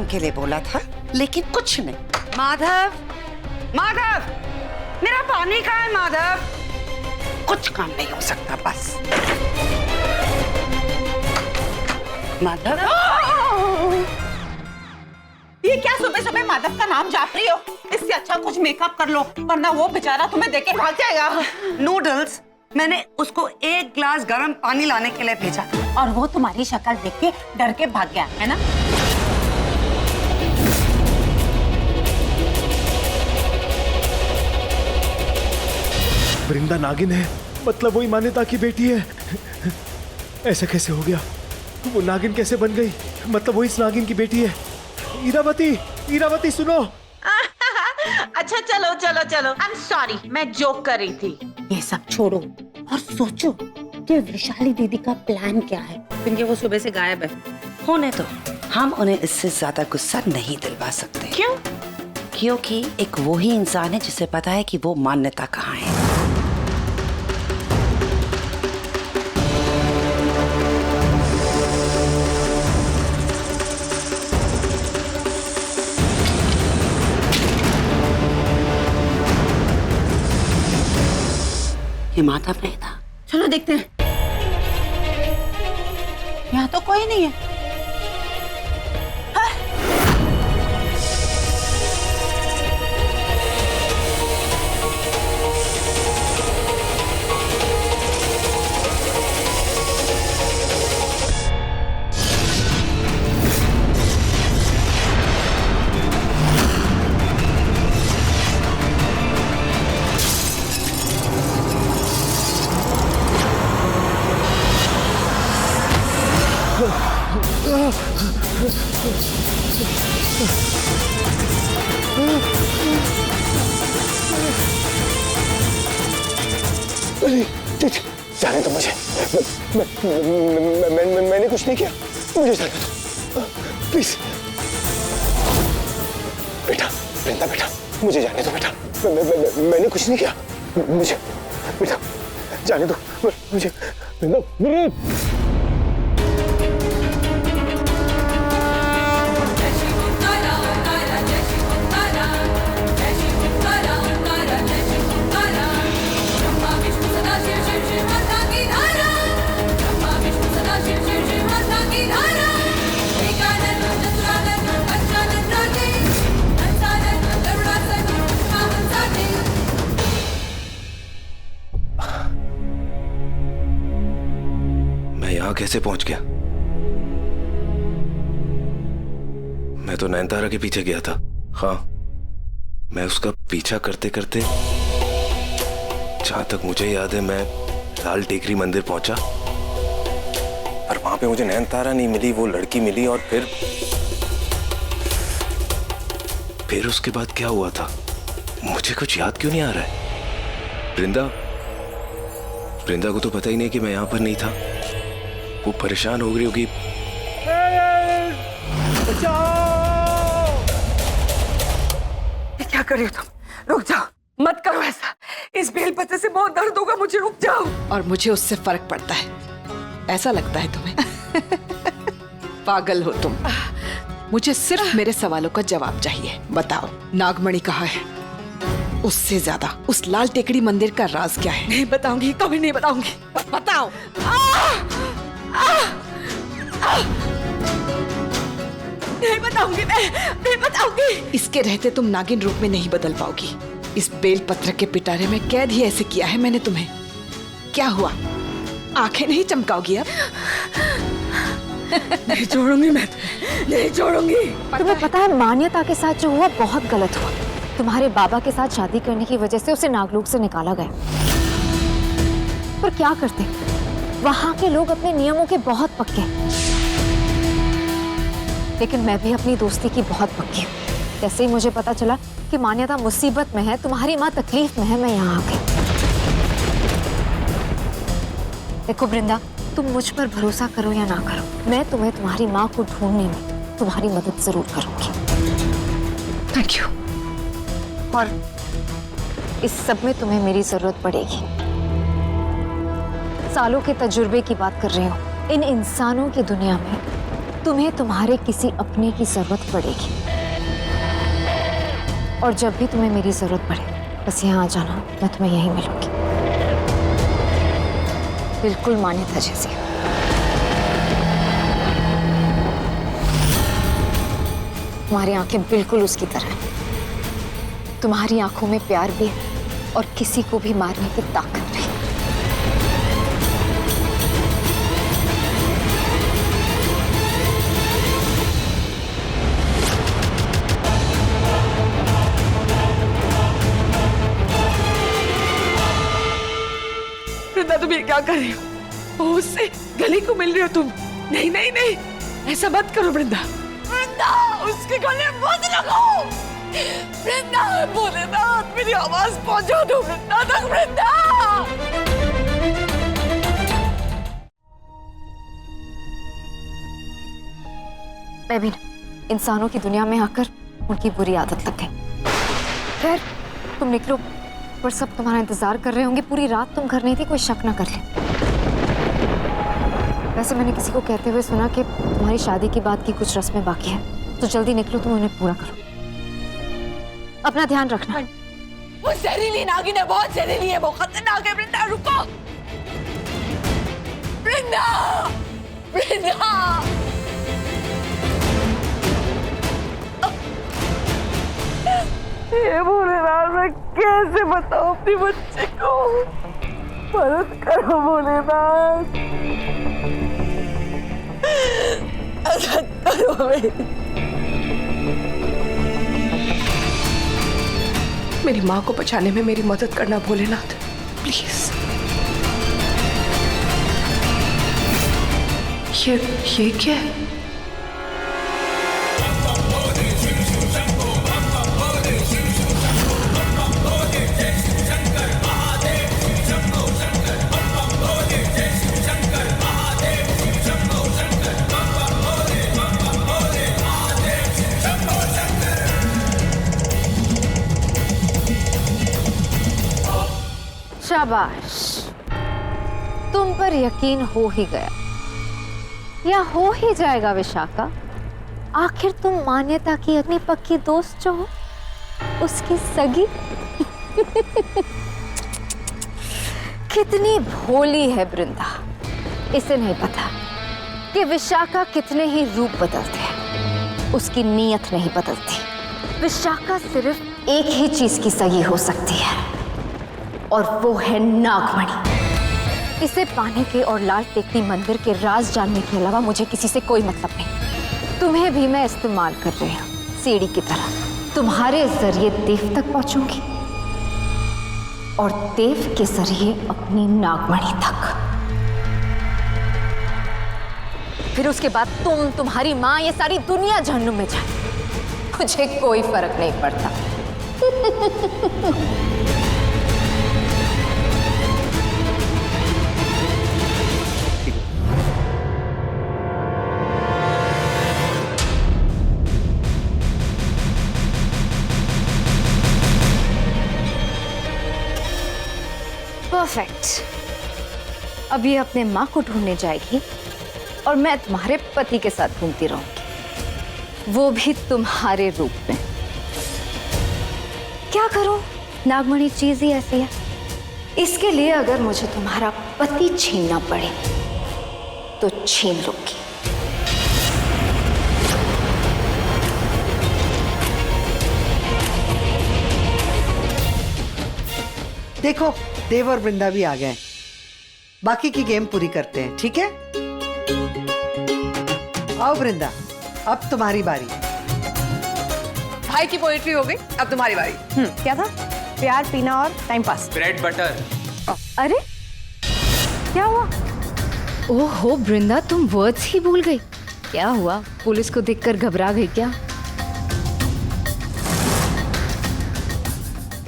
काम के लिए बोला था, लेकिन कुछ नहीं। माधव, माधव, मेरा पानी कहाँ है माधव? कुछ काम नहीं हो सकता बस। माधव, ये क्या सुबह सुबह माधव का नाम जाप रही हो? इससे अच्छा कुछ मेकअप कर लो, वरना वो बेचारा तुम्हें देख के भाग जाएगा। नूडल्स, मैंने उसको एक ग्लास गर्म पानी लाने के लिए भेजा और वो तुम्हारी शक्ल देख के डर के भाग गया, है ना? वृंदा नागिन है, मतलब वही मान्यता की बेटी है। ऐसा कैसे हो गया? वो नागिन कैसे बन गई? मतलब वो इस नागिन की बेटी है। इरावती, इरावती सुनो। अच्छा चलो चलो चलो, आई एम सॉरी, मैं जोक कर रही थी। ये सब छोड़ो और सोचो कि वैशाली दीदी का प्लान क्या है, क्योंकि वो सुबह से गायब है। होने तो हम उन्हें इससे ज्यादा गुस्सा नहीं दिलवा सकते। क्यों? क्योंकि एक वही इंसान है जिसे पता है कि वो मान्यता कहाँ है। ये माधव नहीं था। चलो देखते हैं। यहाँ तो कोई नहीं है। जाने दो मुझे। मैंने कुछ नहीं किया, मुझे जाने दो प्लीज। बेटा, वृंदा बेटा, मुझे जाने दो बेटा। मैंने कुछ नहीं किया, मुझे बेटा जाने दो मुझे। वृंदा, कैसे पहुंच गया? मैं तो नयनतारा के पीछे गया था। हाँ, मैं उसका पीछा करते करते जहां तक मुझे याद है मैं लाल टेकरी मंदिर पहुंचा और वहां पे मुझे नयनतारा नहीं मिली, वो लड़की मिली। और फिर उसके बाद क्या हुआ था मुझे कुछ याद क्यों नहीं आ रहा है। वृंदा को तो पता ही नहीं कि मैं यहां पर नहीं था। वो परेशान हो गई होगी। क्या कर रही हो तुम? रुक जाओ, मत करो ऐसा। इस बेलपत्र से बहुत दर्द होगा मुझे, रुक जाओ। और मुझे उससे फर्क पड़ता है, ऐसा लगता है तुम्हें? पागल हो तुम। मुझे सिर्फ मेरे सवालों का जवाब चाहिए। बताओ, नागमणि कहाँ है? उससे ज्यादा उस लाल टेकड़ी मंदिर का राज क्या है? नहीं बताऊंगी, कभी नहीं बताऊंगी। बताओ। नहीं बताऊंगी, मैं नहीं बताऊंगी। इसके रहते तुम नागिन रूप में नहीं बदल पाओगी। इस बेलपत्र के पिटारे में कैद ही ऐसे किया है मैंने तुम्हें। क्या हुआ, आंखें नहीं चमकाओगी अब? नहीं छोड़ूंगी मैं, नहीं छोड़ूंगी। तुम्हें पता है मान्यता के साथ जो हुआ बहुत गलत हुआ। तुम्हारे बाबा के साथ शादी करने की वजह से उसे नागलोक से निकाला गया। पर क्या करते, वहां के लोग अपने नियमों के बहुत पक्के हैं। लेकिन मैं भी अपनी दोस्ती की बहुत पक्की हूँ। जैसे ही मुझे पता चला कि मान्यता मुसीबत में है, तुम्हारी माँ तकलीफ में है, मैं यहाँ आ गई। देखो वृंदा, तुम मुझ पर भरोसा करो या ना करो, मैं तुम्हें तुम्हारी माँ को ढूंढने में तुम्हारी मदद जरूर करूंगी। Thank you. और इस सब में तुम्हें मेरी जरूरत पड़ेगी। सालों के तजुर्बे की बात कर रही हूँ। इन इंसानों की दुनिया में तुम्हें तुम्हारे किसी अपने की जरूरत पड़ेगी, और जब भी तुम्हें मेरी जरूरत पड़े बस यहाँ आ जाना, मैं तुम्हें यहीं मिलूंगी। बिल्कुल मान्यता जैसी। तुम्हारी आंखें बिल्कुल उसकी तरह हैं। तुम्हारी आंखों में प्यार भी है और किसी को भी मारने की ताकत भी। वृंदा, तुम ये क्या कर रही हो? उससे गले को मिल रही हो तुम? नहीं नहीं नहीं, ऐसा मत करो वृंदा। वृंदा, उसके गले मत लगो। वृंदा, भोलेनाथ, मेरी आवाज पहुंचा दो वृंदा तक। वृंदा, मैं भी इंसानों की दुनिया में आकर उनकी बुरी आदत लग गई। खैर, तुम निकलो, पर सब तुम्हारा इंतजार कर रहे होंगे। पूरी रात तुम घर नहीं थी, कोई शक ना कर ले। वैसे मैंने किसी को कहते हुए सुना कि तुम्हारी शादी की बात की कुछ रस्में बाकी है, तो जल्दी निकलो, तुम उन्हें पूरा करो। अपना ध्यान रखना। वो जहरीली नागिन है, बहुत जहरीली है, वो खतरनाक है। वृंदा, रुको। वृंदा, वृंदा, ये भोलेनाथ, मैं कैसे बताऊं अपनी बच्ची को? मदद करो भोलेनाथ, ऐसा करो। मेरी माँ को बचाने में मेरी मदद करना भोलेनाथ, प्लीज। ये क्या है? शाबाश, तुम पर यकीन हो ही गया, या हो ही जाएगा विशाखा। आखिर तुम मान्यता की अग्नि पक्की दोस्त जो हो, उसकी सगी। कितनी भोली है वृंदा, इसे नहीं पता कि विशाखा कितने ही रूप बदलते हैं, उसकी नीयत नहीं बदलती। विशाखा सिर्फ एक ही चीज की सगी हो सकती है, और वो है नागमणि। इसे पाने के और लाल टेकरी मंदिर के राज जानने के अलावा मुझे किसी से कोई मतलब नहीं। तुम्हें भी मैं इस्तेमाल कर रही हूँ, सीढ़ी की तरह। तुम्हारे जरिए देव तक पहुंचूंगी, और देव के जरिए अपनी नागमणि तक। फिर उसके बाद तुम्हारी माँ, ये सारी दुनिया जहन्नुम में जाए, मुझे कोई फर्क नहीं पड़ता। परफेक्ट। अब ये अपने माँ को ढूंढने जाएगी, और मैं तुम्हारे पति के साथ घूमती रहूंगी, वो भी तुम्हारे रूप में। क्या करूं, नागमणि चीज ही ऐसी है। इसके लिए अगर मुझे तुम्हारा पति छीनना पड़े तो छीन लूंगी। देखो, देव और वृंदा भी आ गए। बाकी की गेम पूरी करते हैं, ठीक है? आओ वृंदा, अब तुम्हारी बारी। भाई की पोएट्री हो गई, अब तुम्हारी बारी। क्या था? प्यार, पीना और टाइम पास। Bread butter. अरे क्या हुआ? ओहो वृंदा, तुम वर्ड्स ही भूल गई। क्या हुआ? पुलिस को देखकर घबरा गई क्या?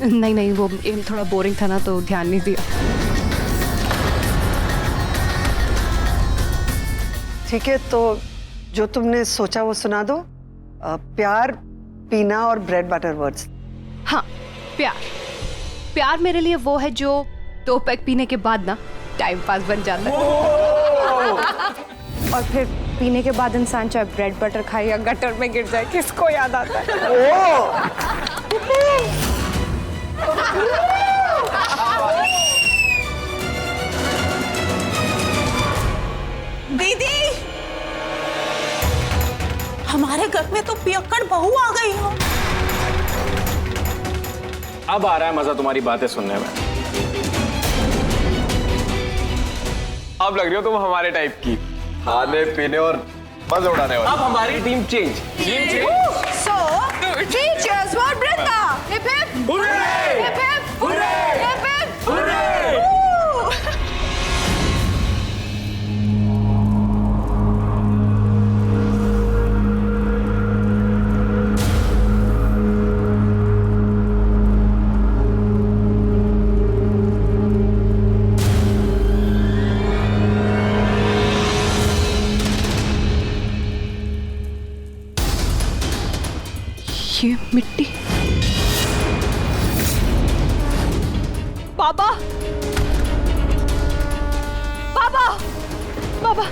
नहीं नहीं, वो थोड़ा बोरिंग था ना, तो ध्यान नहीं दिया। ठीक है, तो जो तुमने सोचा वो सुना दो। प्यार, पीना और ब्रेड बटर वर्ड्स। हाँ, प्यार। प्यार मेरे लिए वो है जो 2 पैक पीने के बाद ना टाइम पास बन जाता है। और फिर पीने के बाद इंसान चाहे ब्रेड बटर खाए या गटर में गिर जाए, किसको याद आता है? दीदी, हमारे घर में तो पियक्कड़ बहू आ गई हो। अब आ रहा है मजा तुम्हारी बातें सुनने में। अब लग रही हो तुम हमारे टाइप की, खाने पीने और मजे उड़ाने वाली। अब हमारी team change. So, three cheers for Brinda. Hip hip. Hooray! Hip hip. Hooray! Hip hip. Hooray! Woo! ये मिट्टी। बाबा, बाबा, बाबा,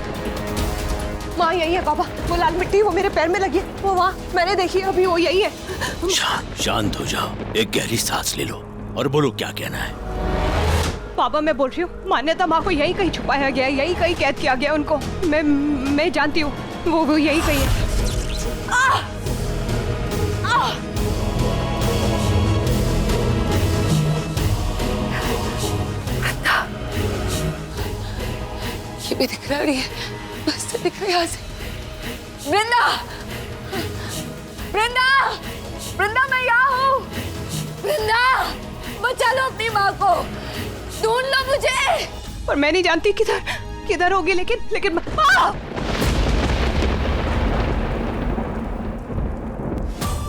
वहाँ यही है बाबा। वो लाल मिट्टी वो मेरे पैर में लगी है, वो वहाँ मैंने देखी, अभी वो यही है। शांत हो जाओ, एक गहरी सांस ले लो और बोलो क्या कहना है। बाबा मैं बोल रही हूँ, मान्यता माँ को यही कहीं छुपाया गया है, यही कहीं कैद किया गया उनको। मैं जानती हूँ, वो यही कहीं है। ये भी दिख रहा है, बस से दिख रहा है यहाँ से। वृंदा, वृंदा, वृंदा मैं यहाँ हूँ। वृंदा, बचा लो अपनी माँ को, ढूंढ लो मुझे। पर मैं नहीं जानती किधर होगी, लेकिन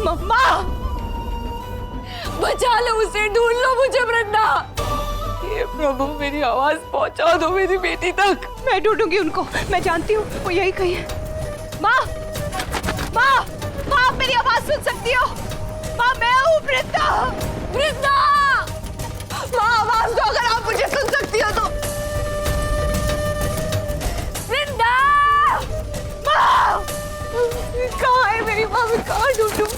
मम्मा, बचा लो उसे, ढूंढ लो मुझे वृंदा। हे प्रभु, मेरी आवाज पहुंचा दो मेरी बेटी तक। मैं ढूंढूंगी उनको, मैं जानती हूँ वो यही कहीं है। माँ, माँ, माँ आप मेरी आवाज सुन सकती हो? माँ मैं हूँ वृंदा। वृंदा, माँ आवाज दो अगर आप मुझे सुन सकती हो तो। वृंदा, माँ, कहाँ है मेरी माँ? मैं कहाँ ढूंढूं?